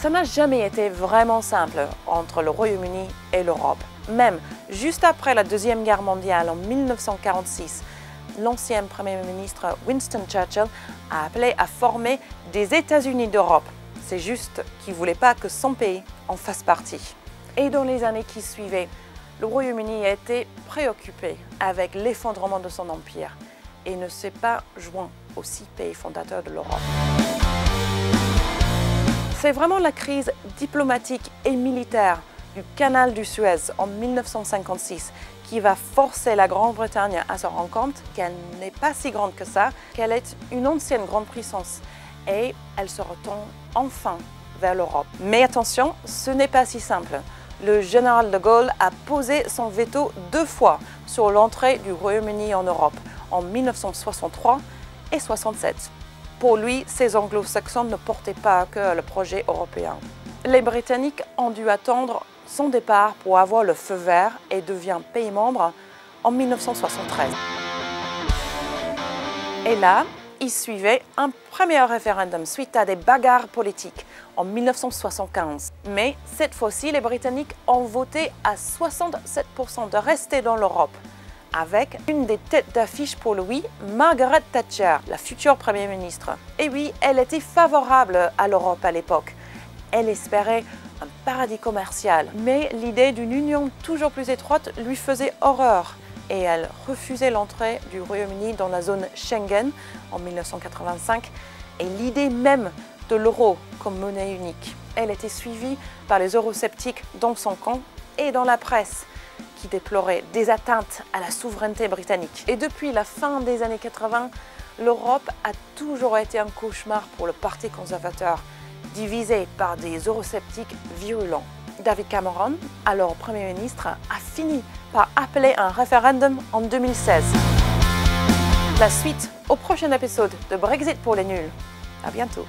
Ça n'a jamais été vraiment simple entre le Royaume-Uni et l'Europe. Même juste après la Deuxième Guerre mondiale en 1946, l'ancien Premier ministre Winston Churchill a appelé à former des États-Unis d'Europe. C'est juste qu'il ne voulait pas que son pays en fasse partie. Et dans les années qui suivaient, le Royaume-Uni a été préoccupé avec l'effondrement de son empire et ne s'est pas joint aux 6 pays fondateurs de l'Europe. C'est vraiment la crise diplomatique et militaire du canal du Suez en 1956 qui va forcer la Grande-Bretagne à se rendre compte qu'elle n'est pas si grande que ça, qu'elle est une ancienne grande puissance et elle se retourne enfin vers l'Europe. Mais attention, ce n'est pas si simple. Le général de Gaulle a posé son veto 2 fois sur l'entrée du Royaume-Uni en Europe, en 1963 et 1967. Pour lui, ces anglo-saxons ne portaient pas que le projet européen. Les Britanniques ont dû attendre son départ pour avoir le feu vert et devient pays membre en 1973. Et là, il suivait un premier référendum suite à des bagarres politiques en 1975. Mais cette fois-ci, les Britanniques ont voté à 67% de rester dans l'Europe, avec une des têtes d'affiche pour le oui, Margaret Thatcher, la future Première ministre. Et oui, elle était favorable à l'Europe à l'époque. Elle espérait un paradis commercial, mais l'idée d'une union toujours plus étroite lui faisait horreur et elle refusait l'entrée du Royaume-Uni dans la zone Schengen en 1985 et l'idée même de l'euro comme monnaie unique. Elle était suivie par les eurosceptiques dans son camp et dans la presse, qui déplorait des atteintes à la souveraineté britannique. Et depuis la fin des années 80, l'Europe a toujours été un cauchemar pour le Parti conservateur, divisé par des eurosceptiques virulents. David Cameron, alors Premier ministre, a fini par appeler un référendum en 2016. La suite au prochain épisode de Brexit pour les nuls. À bientôt.